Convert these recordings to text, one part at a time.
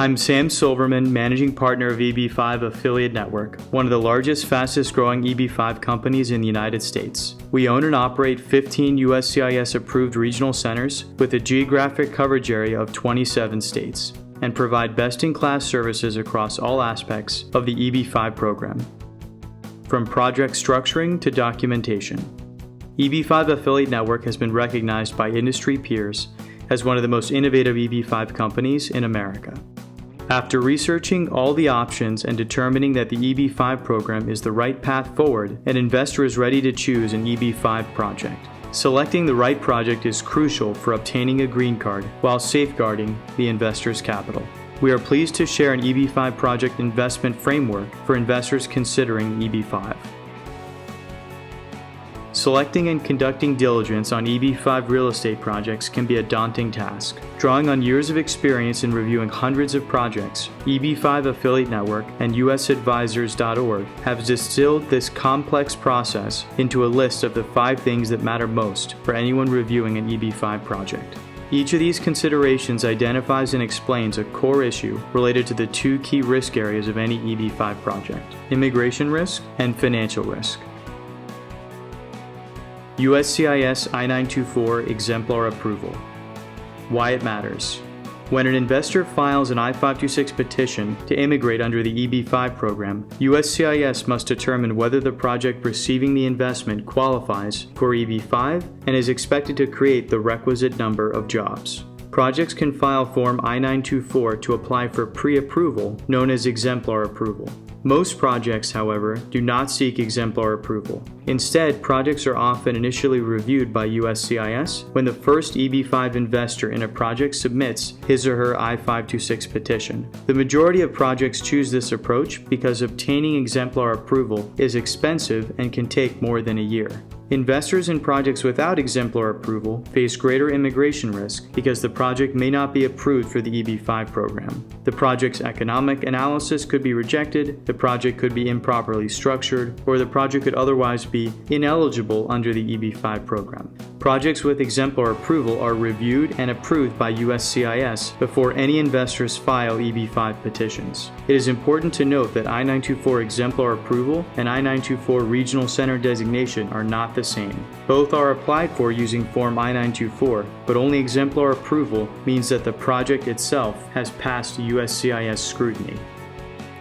I'm Sam Silverman, Managing Partner of EB-5 Affiliate Network, one of the largest, fastest-growing EB-5 companies in the United States. We own and operate 15 USCIS-approved regional centers with a geographic coverage area of 27 states, and provide best-in-class services across all aspects of the EB-5 program, from project structuring to documentation. EB-5 Affiliate Network has been recognized by industry peers as one of the most innovative EB-5 companies in America. After researching all the options and determining that the EB-5 program is the right path forward, an investor is ready to choose an EB-5 project. Selecting the right project is crucial for obtaining a green card while safeguarding the investor's capital. We are pleased to share an EB-5 project investment framework for investors considering EB-5. Selecting and conducting diligence on EB-5 real estate projects can be a daunting task. Drawing on years of experience in reviewing hundreds of projects, EB-5 Affiliate Network and USadvisors.org have distilled this complex process into a list of the 5 things that matter most for anyone reviewing an EB-5 project. Each of these considerations identifies and explains a core issue related to the 2 key risk areas of any EB-5 project: immigration risk and financial risk. USCIS I-924 Exemplar Approval. Why it matters. When an investor files an I-526 petition to immigrate under the EB-5 program, USCIS must determine whether the project receiving the investment qualifies for EB-5 and is expected to create the requisite number of jobs. Projects can file Form I-924 to apply for pre-approval, known as exemplar approval. Most projects, however, do not seek exemplar approval. Instead, projects are often initially reviewed by USCIS when the first EB-5 investor in a project submits his or her I-526 petition. The majority of projects choose this approach because obtaining exemplar approval is expensive and can take more than a year. Investors in projects without exemplar approval face greater immigration risk because the project may not be approved for the EB-5 program. The project's economic analysis could be rejected, the project could be improperly structured, or the project could otherwise be ineligible under the EB-5 program. Projects with exemplar approval are reviewed and approved by USCIS before any investors file EB-5 petitions. It is important to note that I-924 exemplar approval and I-924 regional center designation are not the same. Both are applied for using Form I-924, but only exemplar approval means that the project itself has passed USCIS scrutiny.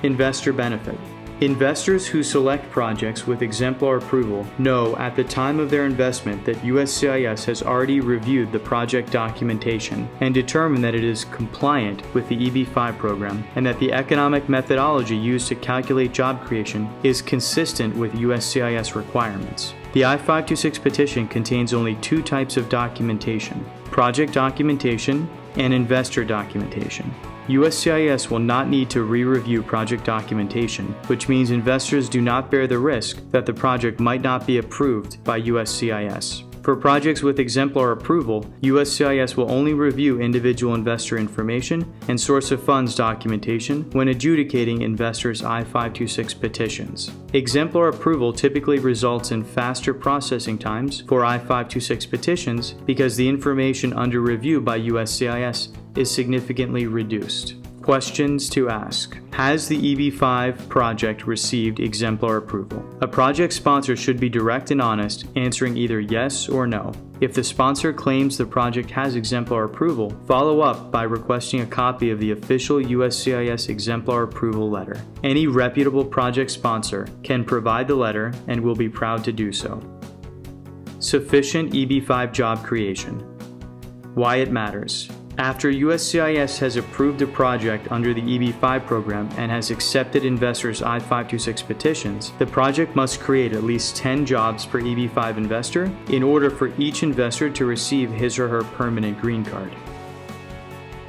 Investor benefit. Investors who select projects with exemplar approval know at the time of their investment that USCIS has already reviewed the project documentation and determined that it is compliant with the EB-5 program and that the economic methodology used to calculate job creation is consistent with USCIS requirements. The I-526 petition contains only 2 types of documentation: project documentation and investor documentation. USCIS will not need to re-review project documentation, which means investors do not bear the risk that the project might not be approved by USCIS. For projects with exemplar approval, USCIS will only review individual investor information and source of funds documentation when adjudicating investors' I-526 petitions. Exemplar approval typically results in faster processing times for I-526 petitions because the information under review by USCIS is significantly reduced. Questions to ask. Has the EB-5 project received exemplar approval? A project sponsor should be direct and honest, answering either yes or no. If the sponsor claims the project has exemplar approval, follow up by requesting a copy of the official USCIS exemplar approval letter. Any reputable project sponsor can provide the letter and will be proud to do so. Sufficient EB-5 job creation. Why it matters. After USCIS has approved a project under the EB-5 program and has accepted investors' I-526 petitions, the project must create at least 10 jobs per EB-5 investor in order for each investor to receive his or her permanent green card.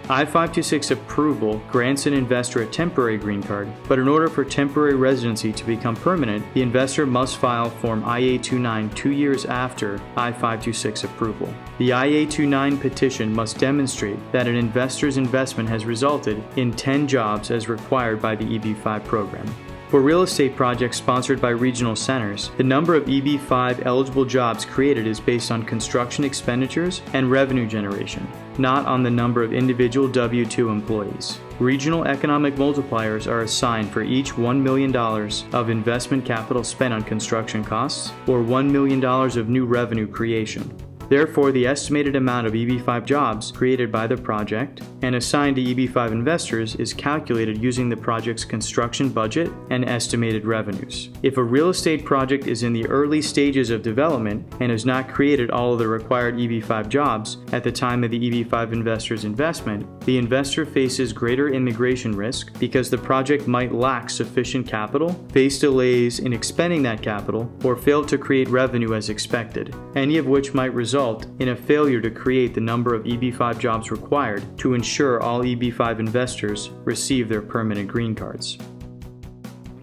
I-526 approval grants an investor a temporary green card, but in order for temporary residency to become permanent, the investor must file Form I-829 2 years after I-526 approval. The I-829 petition must demonstrate that an investor's investment has resulted in 10 jobs as required by the EB-5 program. For real estate projects sponsored by regional centers, the number of EB-5 eligible jobs created is based on construction expenditures and revenue generation, not on the number of individual W-2 employees. Regional economic multipliers are assigned for each $1 million of investment capital spent on construction costs or $1 million of new revenue creation. Therefore, the estimated amount of EB-5 jobs created by the project and assigned to EB-5 investors is calculated using the project's construction budget and estimated revenues. If a real estate project is in the early stages of development and has not created all of the required EB-5 jobs at the time of the EB-5 investor's investment, the investor faces greater immigration risk because the project might lack sufficient capital, face delays in expending that capital, or fail to create revenue as expected, any of which might result in a failure to create the number of EB-5 jobs required to ensure all EB-5 investors receive their permanent green cards.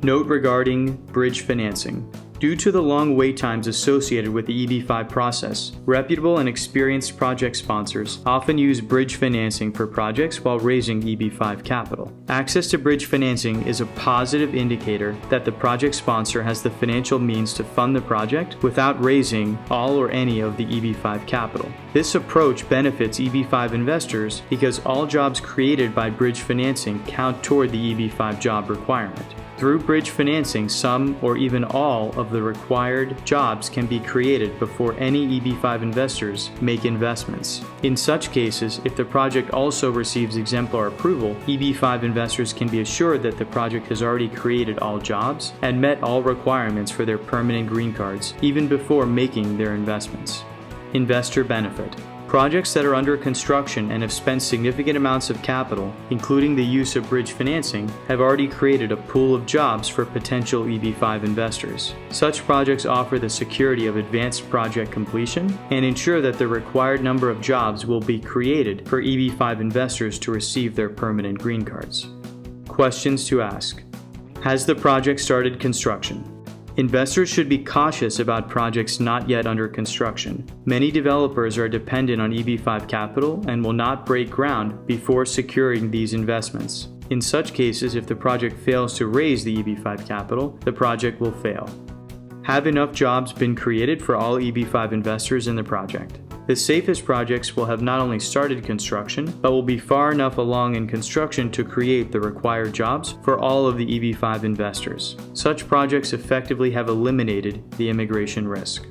Note regarding bridge financing. Due to the long wait times associated with the EB-5 process, reputable and experienced project sponsors often use bridge financing for projects while raising EB-5 capital. Access to bridge financing is a positive indicator that the project sponsor has the financial means to fund the project without raising all or any of the EB-5 capital. This approach benefits EB-5 investors because all jobs created by bridge financing count toward the EB-5 job requirement. Through bridge financing, some or even all of the required jobs can be created before any EB-5 investors make investments. In such cases, if the project also receives exemplar approval, EB-5 investors can be assured that the project has already created all jobs and met all requirements for their permanent green cards, even before making their investments. Investor benefit. Projects that are under construction and have spent significant amounts of capital, including the use of bridge financing, have already created a pool of jobs for potential EB-5 investors. Such projects offer the security of advanced project completion and ensure that the required number of jobs will be created for EB-5 investors to receive their permanent green cards. Questions to ask. Has the project started construction? Investors should be cautious about projects not yet under construction. Many developers are dependent on EB-5 capital and will not break ground before securing these investments. In such cases, if the project fails to raise the EB-5 capital, the project will fail. Have enough jobs been created for all EB-5 investors in the project? The safest projects will have not only started construction, but will be far enough along in construction to create the required jobs for all of the EB-5 investors. Such projects effectively have eliminated the immigration risk.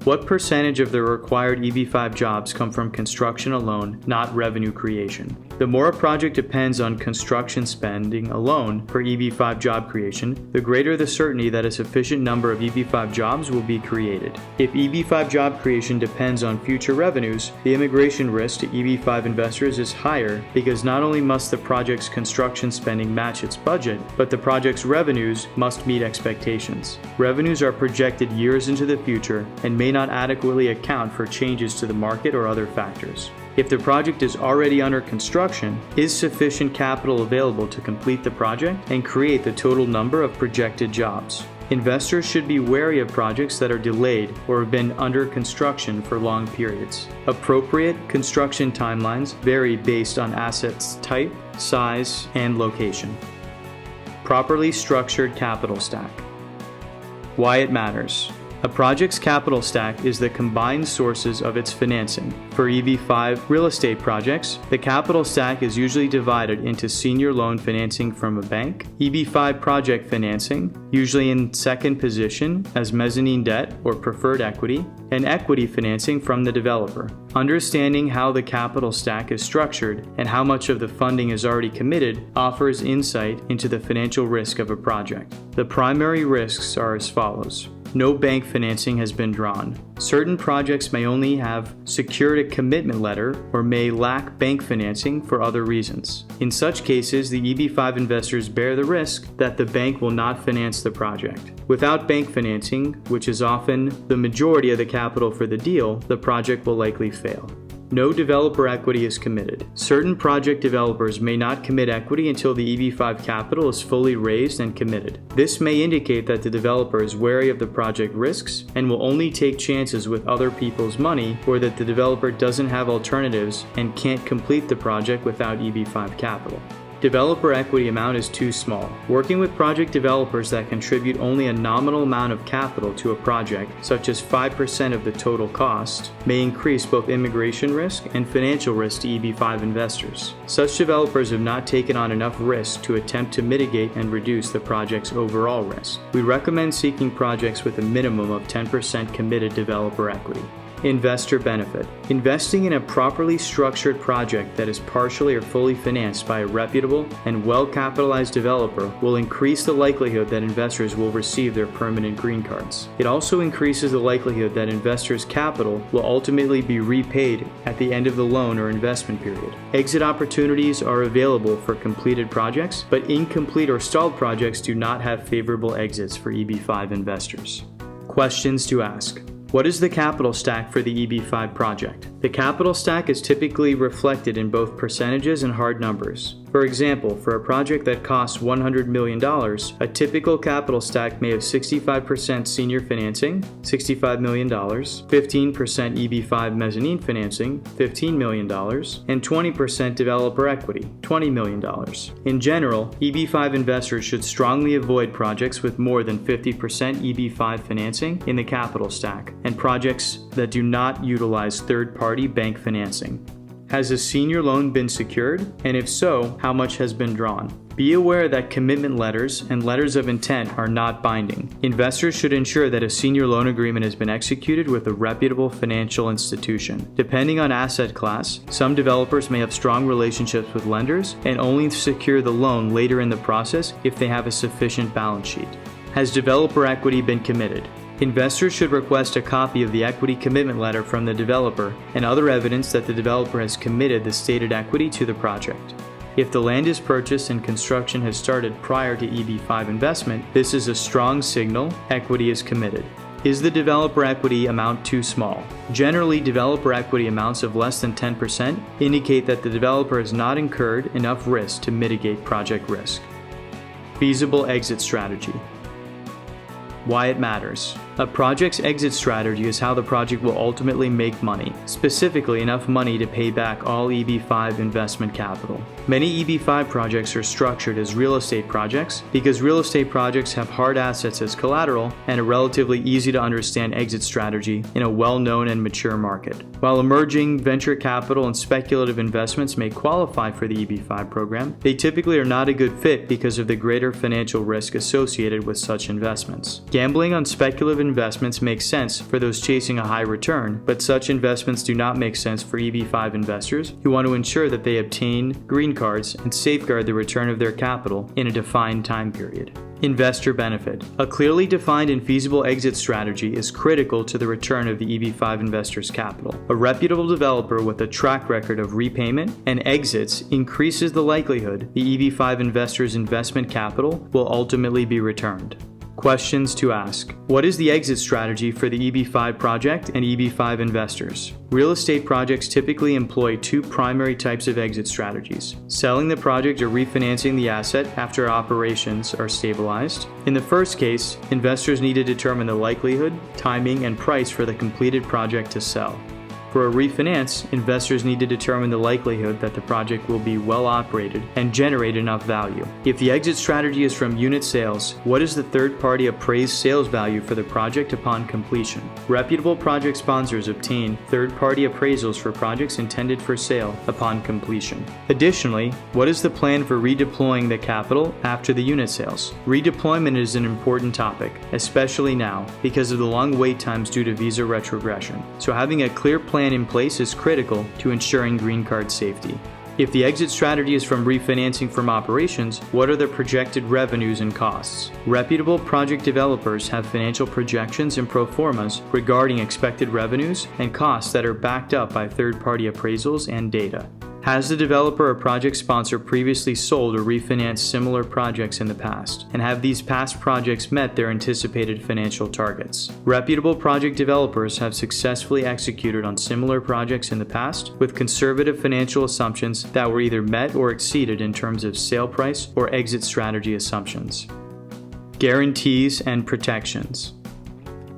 What percentage of the required EB-5 jobs come from construction alone, not revenue creation? The more a project depends on construction spending alone for EB-5 job creation, the greater the certainty that a sufficient number of EB-5 jobs will be created. If EB-5 job creation depends on future revenues, the immigration risk to EB-5 investors is higher because not only must the project's construction spending match its budget, but the project's revenues must meet expectations. Revenues are projected years into the future and may not adequately account for changes to the market or other factors. If the project is already under construction, is sufficient capital available to complete the project and create the total number of projected jobs? Investors should be wary of projects that are delayed or have been under construction for long periods. Appropriate construction timelines vary based on assets type, size, and location. Properly structured capital stack. Why it matters. A project's capital stack is the combined sources of its financing. For EB-5 real estate projects, the capital stack is usually divided into senior loan financing from a bank, EB-5 project financing, usually in second position as mezzanine debt or preferred equity, and equity financing from the developer. Understanding how the capital stack is structured and how much of the funding is already committed offers insight into the financial risk of a project. The primary risks are as follows. No bank financing has been drawn. Certain projects may only have secured a commitment letter or may lack bank financing for other reasons. In such cases, the EB-5 investors bear the risk that the bank will not finance the project. Without bank financing, which is often the majority of the capital for the deal, the project will likely fail. No developer equity is committed. Certain project developers may not commit equity until the EB-5 capital is fully raised and committed. This may indicate that the developer is wary of the project risks and will only take chances with other people's money, or that the developer doesn't have alternatives and can't complete the project without EB-5 capital. Developer equity amount is too small. Working with project developers that contribute only a nominal amount of capital to a project, such as 5% of the total cost, may increase both immigration risk and financial risk to EB-5 investors. Such developers have not taken on enough risk to attempt to mitigate and reduce the project's overall risk. We recommend seeking projects with a minimum of 10% committed developer equity. Investor benefit. Investing in a properly structured project that is partially or fully financed by a reputable and well-capitalized developer will increase the likelihood that investors will receive their permanent green cards. It also increases the likelihood that investors' capital will ultimately be repaid at the end of the loan or investment period. Exit opportunities are available for completed projects, but incomplete or stalled projects do not have favorable exits for EB-5 investors. Questions to ask. What is the capital stack for the EB-5 project? The capital stack is typically reflected in both percentages and hard numbers. For example, for a project that costs $100 million, a typical capital stack may have 65% senior financing, $65 million, 15% EB-5 mezzanine financing, $15 million, and 20% developer equity, $20 million. In general, EB-5 investors should strongly avoid projects with more than 50% EB-5 financing in the capital stack, and projects that do not utilize third-party bank financing. Has a senior loan been secured? And if so, how much has been drawn? Be aware that commitment letters and letters of intent are not binding. Investors should ensure that a senior loan agreement has been executed with a reputable financial institution. Depending on asset class, some developers may have strong relationships with lenders and only secure the loan later in the process if they have a sufficient balance sheet. Has developer equity been committed? Investors should request a copy of the equity commitment letter from the developer and other evidence that the developer has committed the stated equity to the project. If the land is purchased and construction has started prior to EB-5 investment, this is a strong signal equity is committed. Is the developer equity amount too small? Generally, developer equity amounts of less than 10% indicate that the developer has not incurred enough risk to mitigate project risk. Feasible exit strategy. Why it matters. A project's exit strategy is how the project will ultimately make money, specifically enough money to pay back all EB-5 investment capital. Many EB-5 projects are structured as real estate projects because real estate projects have hard assets as collateral and a relatively easy to understand exit strategy in a well-known and mature market. While emerging venture capital and speculative investments may qualify for the EB-5 program, they typically are not a good fit because of the greater financial risk associated with such investments. Gambling on speculative investments makes sense for those chasing a high return, but such investments do not make sense for EB-5 investors who want to ensure that they obtain green cards and safeguard the return of their capital in a defined time period. Investor benefit. A clearly defined and feasible exit strategy is critical to the return of the EB-5 investors' capital. A reputable developer with a track record of repayment and exits increases the likelihood the EB-5 investors' investment capital will ultimately be returned. Questions to ask. What is the exit strategy for the EB-5 project and EB-5 investors? Real estate projects typically employ two primary types of exit strategies: selling the project or refinancing the asset after operations are stabilized. In the first case, investors need to determine the likelihood, timing, and price for the completed project to sell. For a refinance, investors need to determine the likelihood that the project will be well operated and generate enough value. If the exit strategy is from unit sales, what is the third-party appraised sales value for the project upon completion? Reputable project sponsors obtain third-party appraisals for projects intended for sale upon completion. Additionally, what is the plan for redeploying the capital after the unit sales? Redeployment is an important topic, especially now, because of the long wait times due to visa retrogression. So having a clear plan in place is critical to ensuring green card safety. If the exit strategy is from refinancing from operations, what are the projected revenues and costs? Reputable project developers have financial projections and pro formas regarding expected revenues and costs that are backed up by third-party appraisals and data. Has the developer or project sponsor previously sold or refinanced similar projects in the past? And have these past projects met their anticipated financial targets? Reputable project developers have successfully executed on similar projects in the past with conservative financial assumptions that were either met or exceeded in terms of sale price or exit strategy assumptions. Guarantees and protections.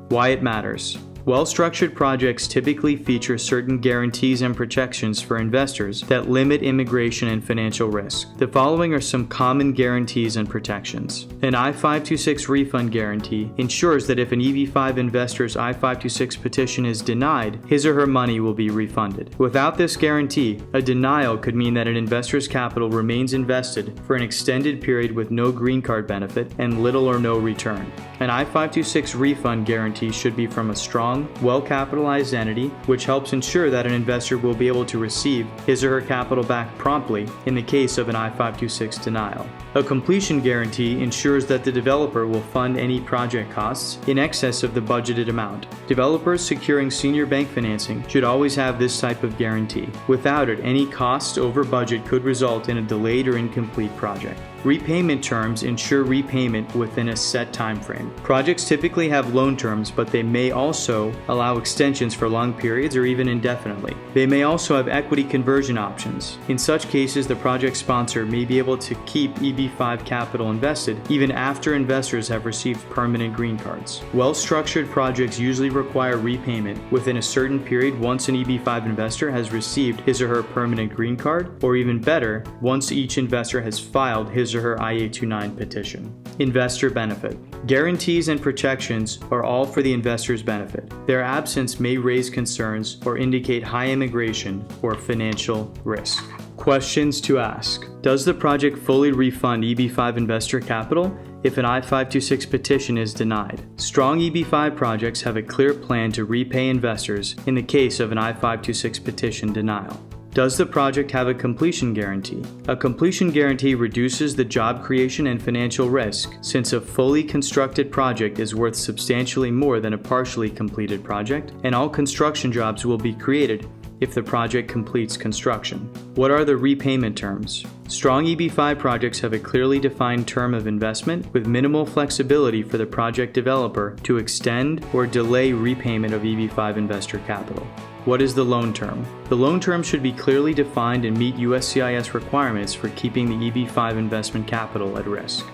Why it matters. Well-structured projects typically feature certain guarantees and protections for investors that limit immigration and financial risk. The following are some common guarantees and protections. An I-526 refund guarantee ensures that if an EB-5 investor's I-526 petition is denied, his or her money will be refunded. Without this guarantee, a denial could mean that an investor's capital remains invested for an extended period with no green card benefit and little or no return. An I-526 refund guarantee should be from a strong, well-capitalized entity, which helps ensure that an investor will be able to receive his or her capital back promptly in the case of an I-526 denial. A completion guarantee ensures that the developer will fund any project costs in excess of the budgeted amount. Developers securing senior bank financing should always have this type of guarantee. Without it, any cost over budget could result in a delayed or incomplete project. Repayment terms ensure repayment within a set time frame. Projects typically have loan terms, but they may also allow extensions for long periods or even indefinitely. They may also have equity conversion options. In such cases, the project sponsor may be able to keep EB-5 capital invested even after investors have received permanent green cards. Well-structured projects usually require repayment within a certain period once an EB-5 investor has received his or her permanent green card, or even better, once each investor has filed his or her I-829 petition. Investor benefit. Guarantees and protections are all for the investor's benefit. Their absence may raise concerns or indicate high immigration or financial risk. Questions to ask. Does the project fully refund EB-5 investor capital if an I-526 petition is denied? Strong EB-5 projects have a clear plan to repay investors in the case of an I-526 petition denial. Does the project have a completion guarantee? A completion guarantee reduces the job creation and financial risk, since a fully constructed project is worth substantially more than a partially completed project, and all construction jobs will be created if the project completes construction. What are the repayment terms? Strong EB-5 projects have a clearly defined term of investment with minimal flexibility for the project developer to extend or delay repayment of EB-5 investor capital. What is the loan term? The loan term should be clearly defined and meet USCIS requirements for keeping the EB-5 investment capital at risk.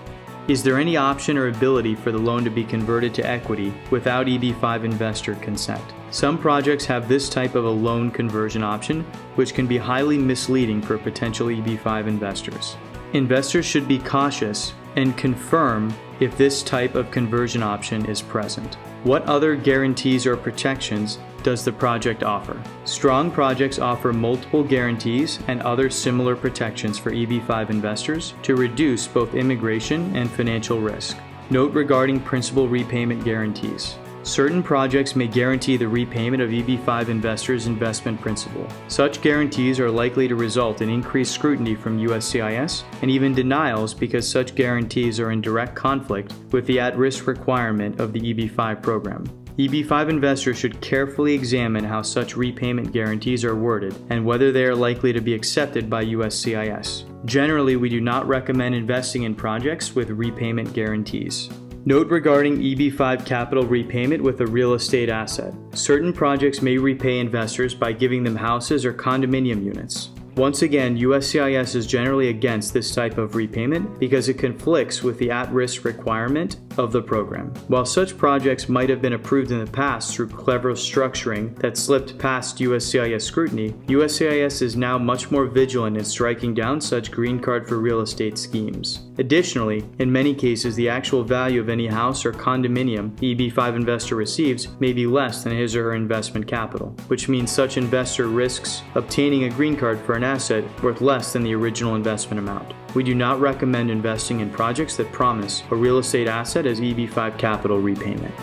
Is there any option or ability for the loan to be converted to equity without EB-5 investor consent? Some projects have this type of a loan conversion option, which can be highly misleading for potential EB-5 investors. Investors should be cautious and confirm if this type of conversion option is present. What other guarantees or protections does the project offer? Strong projects offer multiple guarantees and other similar protections for EB-5 investors to reduce both immigration and financial risk. Note regarding principal repayment guarantees. Certain projects may guarantee the repayment of EB-5 investors' investment principal. Such guarantees are likely to result in increased scrutiny from USCIS and even denials because such guarantees are in direct conflict with the at-risk requirement of the EB-5 program. EB-5 investors should carefully examine how such repayment guarantees are worded and whether they are likely to be accepted by USCIS. Generally, we do not recommend investing in projects with repayment guarantees. Note regarding EB-5 capital repayment with a real estate asset. Certain projects may repay investors by giving them houses or condominium units. Once again, USCIS is generally against this type of repayment because it conflicts with the at-risk requirement of the program. While such projects might have been approved in the past through clever structuring that slipped past USCIS scrutiny, USCIS is now much more vigilant in striking down such green card for real estate schemes. Additionally, in many cases, the actual value of any house or condominium the EB-5 investor receives may be less than his or her investment capital, which means such investor risks obtaining a green card for an asset worth less than the original investment amount. We do not recommend investing in projects that promise a real estate asset as EB-5 capital repayment.